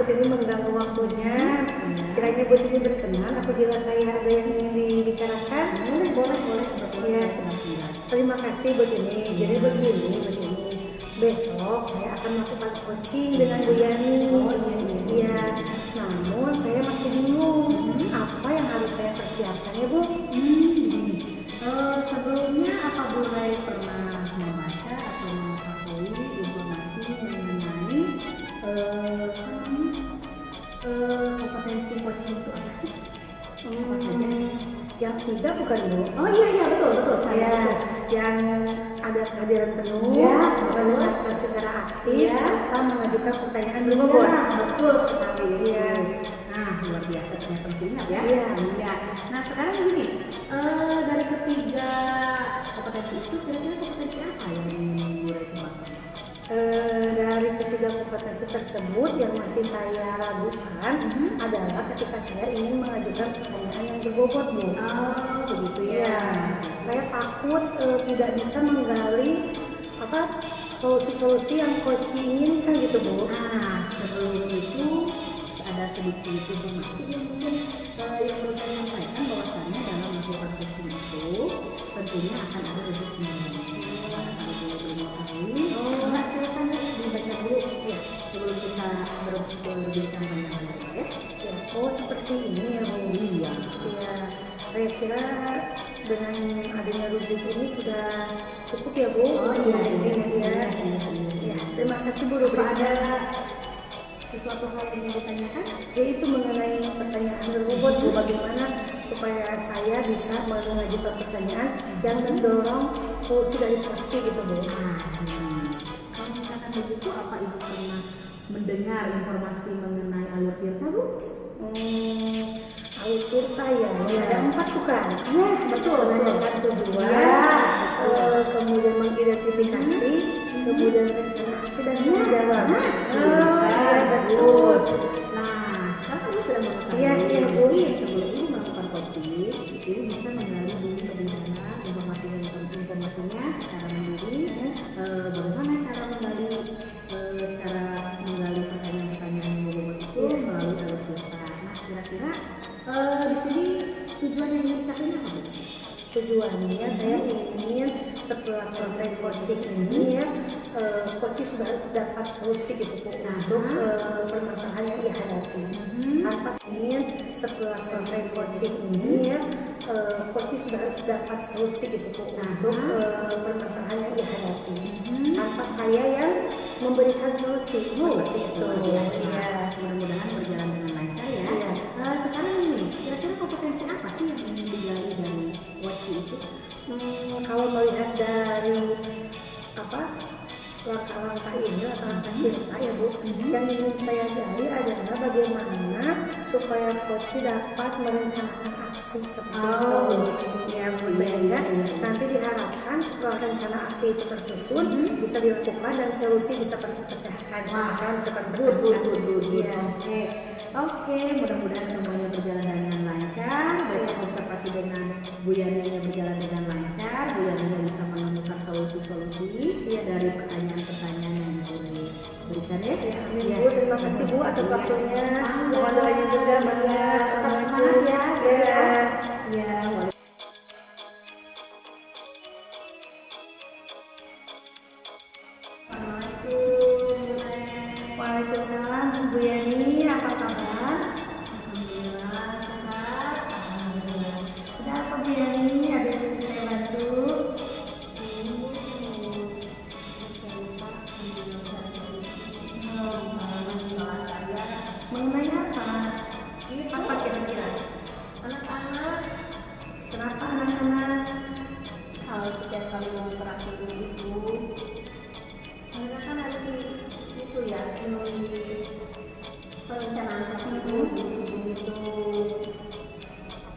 ini mengganggu waktunya. Kiranya Bu Tini berkenan apabila saya ada yang ingin dibicarakan. Boleh. Ya. Terima kasih Bu Tini. Jadi begini Bu Tini. Besok saya akan melakukan coaching dengan Bu Yani. Iya. Namun saya masih bingung apa yang harus saya persiapkan ya Bu. Sebelumnya apa Bu Rai pernah membaca atau mengetahui informasi mengenai kompetensi coaching itu apa sih? Yang tiga bukan Bu? Oh iya betul. Ya, yang ada kehadiran penuh, mendengarkan secara aktif, serta mengajukan pertanyaan berbobot. Betul sekali. Iya. Nah, luar biasa ternyata masih ingat ya. Iya. Nah, sekarang gini, dari ketiga kompetensi itu kira-kira kompetensi apa yang ingin Bu Rai kembangkan? Dari ketiga kompetensi tersebut yang masih saya ragukan adalah ketika saya ingin mengajukan pertanyaan yang berbobot Bu. Oh, begitu ya. Ya, saya takut tidak bisa menggali solusi-solusi yang coach inginkan gitu Bu. Nah, sebelum itu ada sedikit informasi yang mungkin yang perlu saya sampaikan bahwasannya dalam melakukan coaching itu tentunya akan ada rezekinya. Nah, silakan dibaca dulu ya sebelum kita berbincang banyak-banyak ya. Oh seperti ini ya Bu. Iya. Ya, saya kira dengan adanya rubrik ini sudah cukup ya Bu. Iya. Ya, terima kasih Bu. Ada sesuatu hal yang ingin ditanyakan? Yaitu mengenai pertanyaan berbobot Bu, bagaimana supaya saya bisa mengajukan pertanyaan yang mendorong solusi dari praksi gitu Bu. Kalau misalkan begitu, apa Ibu pernah mendengar informasi mengenai alur tirta Bu? Alur tirta ya, ada 4 bukan? Iya, betul. Menanyakan tujuan, kemudian mengidentifikasi, kemudian rencana aksi dan menjawab. Betul. Nah, sekarang Ibu sudah mengetahui. Iya, Bu. Sebelum Ibu melakukan coaching, Ibu bisa menggali dulu bagaimana informasinya secara mandiri. Bagaimana cara menggali pertanyaan-pertanyaan yang berbobot itu melalui alur tirta. Nah, kira-kira di sini tujuan yang ingin dicapai apa Bu? Tujuannya saya ingin setelah selesai coaching ini ya, coaching sudah dapat solusi gitu Bu untuk permasalahan yang dihadapi. Tanpa ingin setelah selesai coaching ini ya, coaching sudah dapat solusi gitu Bu untuk permasalahan yang dihadapi. Tanpa saya yang memberikan solusi seperti itu. Ya, mudah-mudahan berjalan dengan lancar ya. Sekarang ini, kira-kira kompetensi apa sih yang ingin digali dari coaching itu? Kalau melihat dari langkah-langkah ini, langkah-langkah tirta ya Bu, yang ingin saya gali adalah bagaimana supaya coach dapat merencanakan aksi seperti itu. Ya Bu, sehingga nanti diharapkan setelah rencana aksi itu tersusun bisa dilakukan dan solusi bisa terpecahkan. Masalah bisa terpecahkan. Oke, mudah-mudahan semuanya berjalan dengan lancar. Besok observasi dengan Bu Yani berjalan dengan lancar. Bu Yani bisa menemukan solusi-solusi dari pertanyaan-pertanyaan yang diberikan ya. Amin Bu, terima kasih Bu atas waktunya. Mohon doanya juga bangga. Semangat ya. Ya. Waalaikumsalam Bu Yani, apa kabar? Alhamdulillah sehat. Alhamdulillah. Ada apa Bu Yani? Ada yang bisa saya bantu? Mengenai apa? Apa kira-kira? Anak-anak, Kenapa anak-anak? kalau setiap kali mau praktikum itu, mereka kan ada itu ya, menulis perencanaan praktikum gitu,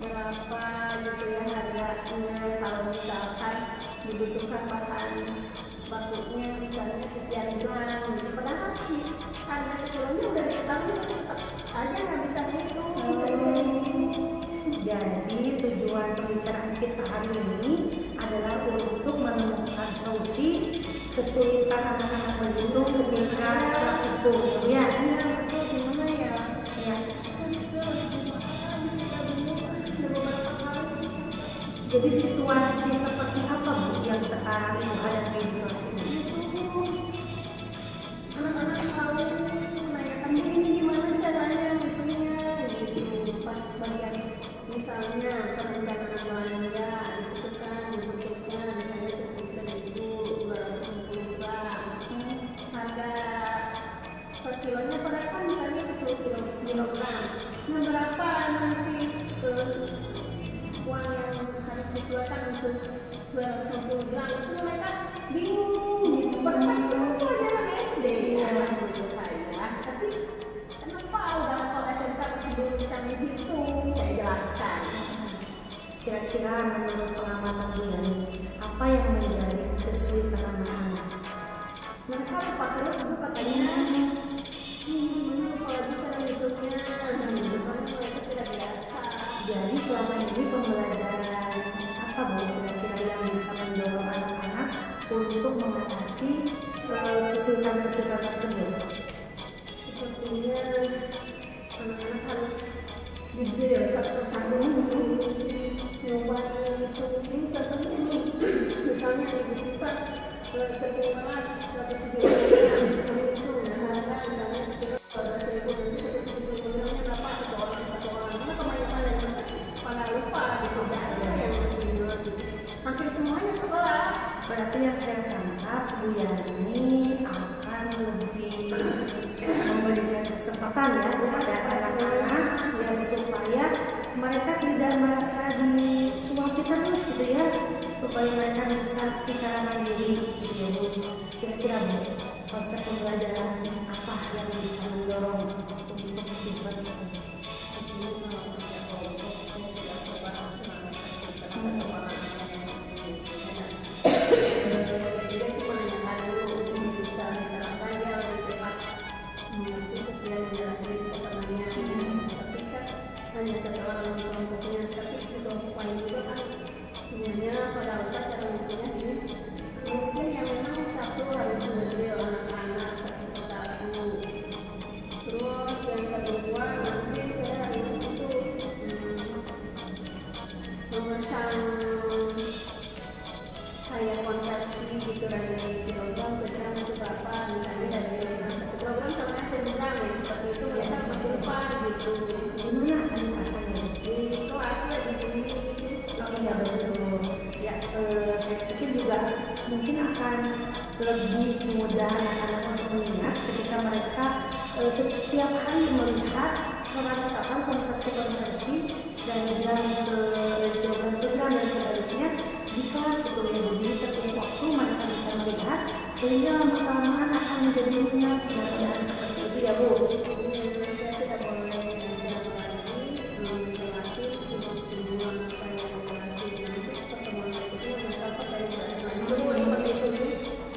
berapa gitu ya harganya, kalau misalkan dibutuhkan bahan bakunya misalnya sekian gram gitu, padahal sih harga sebelumnya udah diketahui tapi tetap aja nggak bisa gitu. Jadi tujuan pembicaraan kita hari ini adalah untuk menemukan solusi kesulitan anak-anak beruntung ketika praktikum. Ya, Betul, gimana ya? pembelajaran apa yang bisa mendorong untuk kehidupan tersebut? Hanya setelah kelompoknya, tapi di kelompok lain juga kan sebenarnya pada lepas cara bentuknya ini mungkin yang memang satu harus mengambil anak-anak satu, terus yang kedua mungkin saya harus itu memasang kayak konsepsi gitu dari program itu berapa misalnya dari satu program sama sebulan ya seperti itu mereka masih lupa gitu. Gimana akan dipasangnya? Di kelas ya di sini. Oh iya betul. Ya, saya pikir juga mungkin akan lebih mudah anak-anak untuk mengingat ketika mereka setiap hari melihat penerapan konversi dan program-program dan sebaliknya di kelas itu ya. Jadi setiap waktu mereka bisa melihat sehingga lama-lama akan menjadi ingat pelajaran seperti itu ya Bu.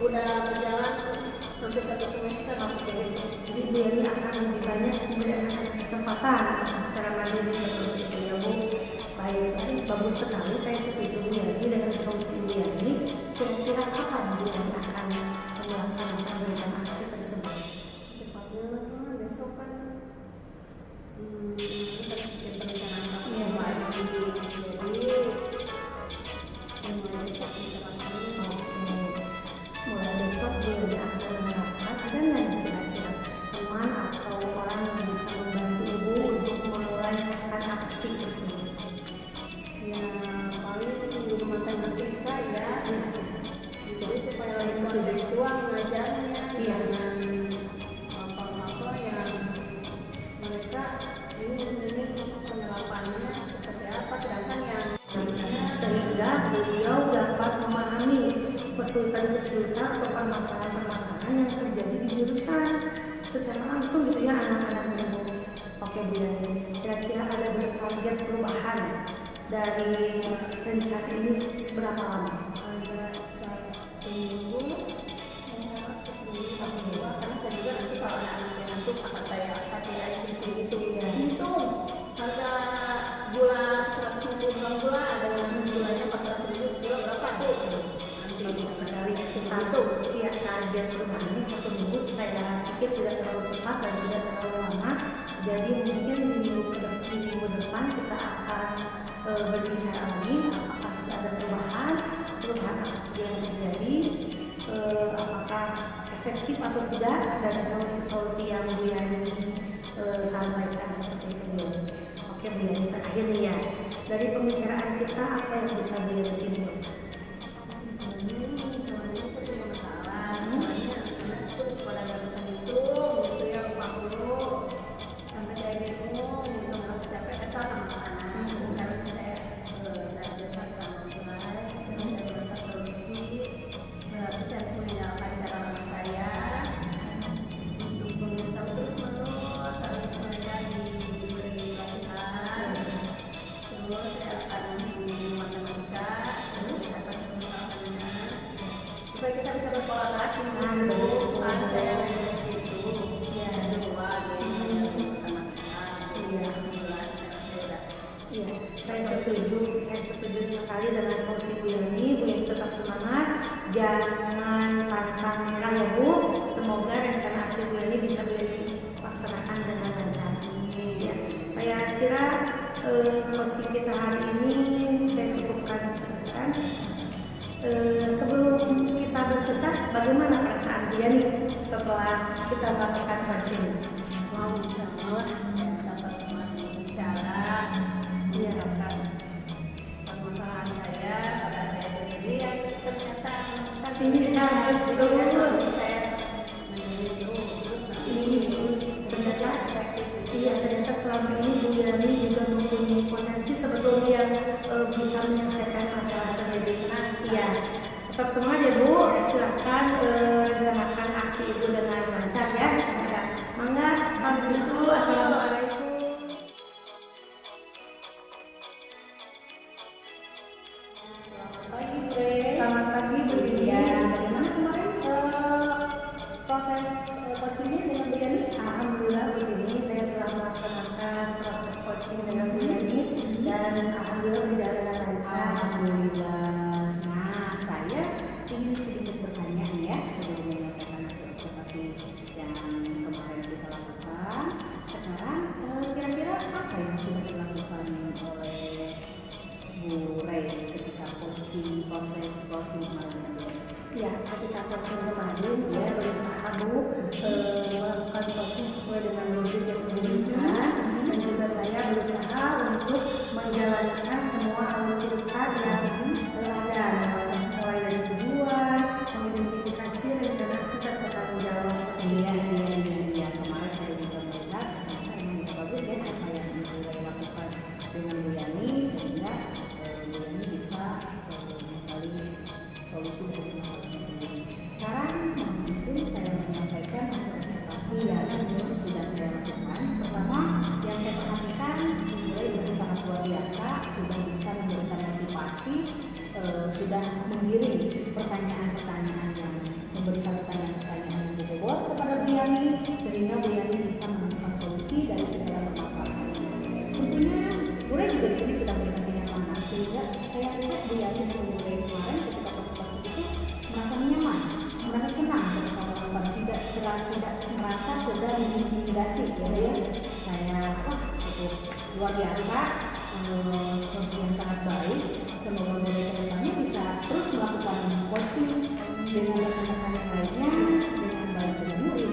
Udah berjalan sampai 1 semester Jadi Bu Yani akan lebih banyak memberikan kesempatan secara mandiri seperti itu ya Bu. Baik, tadi bagus sekali, saya setuju Bu Yani dengan solusi Bu Yani. Kira-kira kapan Bu Yani akan melaksanakan rencana aksi tersebut? cepatnya besok kan kita bikin perencanaan yang baik jadi Mulai besok Bu Yani akan menerapkan, ada nggak kira-kira teman atau orang yang bisa membantu Ibu untuk memulaikan aksi tersebut? ya paling di rumah tangga kita ya jadi supaya lebih tua mengajarnya dengan apa yang mereka ini penerapannya seperti apa sedangkan yang Sehingga beliau dapat memahami kesulitan-kesulitan atau permasalahan-permasalahan yang terjadi di jurusan secara langsung gitu ya anak-anaknya Bu. Oke Bu Yani, kira-kira ada target perubahan dari rencana ini seberapa lama? ada 1 minggu karena saya juga nanti kalau anak-anak yang ngantuk akan saya kasih instruksi gitu ya hitung harga gula 160 gram gula ada yang gulanya 14.000 kilo berapa tuh nanti Bagus sekali. Satu, ya target perubahan ini 1 minggu saya pikir tidak terlalu cepat dan tidak terlalu lama. Jadi mungkin di minggu depan kita akan berbicara lagi apakah sudah ada perubahan apa saja yang terjadi, apakah efektif atau tidak dari solusi-solusi yang Bu Yani sampaikan seperti itu Bu Yani. Oke Bu Yani, terakhir nih ya, dari pembicaraan kita apa yang bisa Bu Yani simpulkan? supaya kita bisa berkolaborasi dengan guru kan saya itu ya dua Iya, saya setuju sekali dengan solusi Bu Yani. Bu Yani tetap semangat, jangan pantang menyerah ya Bu. Semoga rencana aksi Bu Yani bisa Bu Yani laksanakan dengan lancar. Ya, saya kira coaching kita hari ini saya cukupkan sekian. Sebelum kita berpisah, bagaimana perasaan Bu Yani setelah kita melakukan coaching? mau banget saya dapat teman bicara Iya. permasalahan saya pada saya sendiri yang ternyata Ini kan betul. saya menjadi terus Ini ternyata ternyata selama ini Bu Yani juga mempunyai potensi sebetulnya yang bisa menyelesaikan masalah sendiri. Ya, tetap semangat ya Bu. Silakan rencanakan aksi Ibu dengan lancar. ya sudah saya lakukan. Pertama yang saya perhatikan mulai dari sangat luar biasa, sudah bisa memberikan motivasi, sudah mengirim pertanyaan-pertanyaan yang memberikan pertanyaan-pertanyaan yang berbobot kepada Bu Yani, sehingga Bu Yani bisa menemukan solusi dari segala permasalahan. Tentunya Bu Re juga di sini sudah memberikan kenyamanan, sehingga saya lihat Bu Yani dan Bu Re kemarin ketika konsultasi itu merasa nyaman, merasa senang ketika melakukan, tidak merasa sedang diintimidasi ya. Saya cukup luar biasa, sesuatu yang sangat baik. Semoga Bu Re kedepannya bisa terus melakukan coaching dengan rekan-rekan yang lainnya dengan baik dengan murid.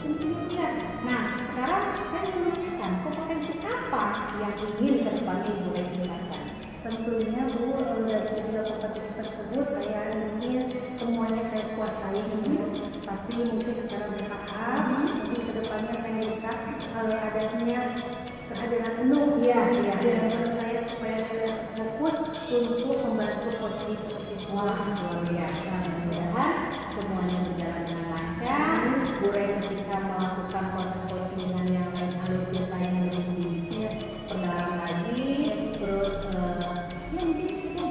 Tentunya. Nah, sekarang saya ingin menanyakan kompetensi apa yang ingin kedepannya Bu Re tingkatkan? Tentunya Bu, dari ketiga kompetensi tersebut saya ingin semuanya saya kuasai Bu, tapi mungkin secara bertahap, mungkin kedepannya saya bisa adanya kehadiran penuh dengan saya supaya saya fokus untuk membantu coaching seperti itu. Wah, luar biasa. Mudah-mudahan semuanya berjalan dengan lancar. Bu Re ketika melakukan proses coaching dengan yang lain alur lain yang lebih diperdalam lagi, terus ya mungkin itu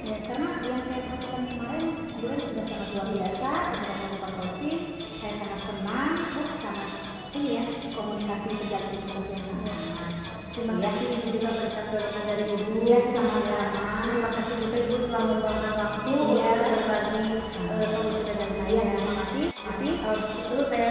ya, karena yang saya lakukan kemarin Bu Re sudah sangat luar biasa ketika melakukan coaching. Saya sangat senang, sangat ini ya komunikasi berjalan dengan yang sangat. Terima kasih juga berkat dorongan dari Ibu. Ya, sama-sama. Terima kasih juga Ibu telah meluangkan waktu berbagi solusi dengan saya. Terima kasih. Tapi kalau begitu saya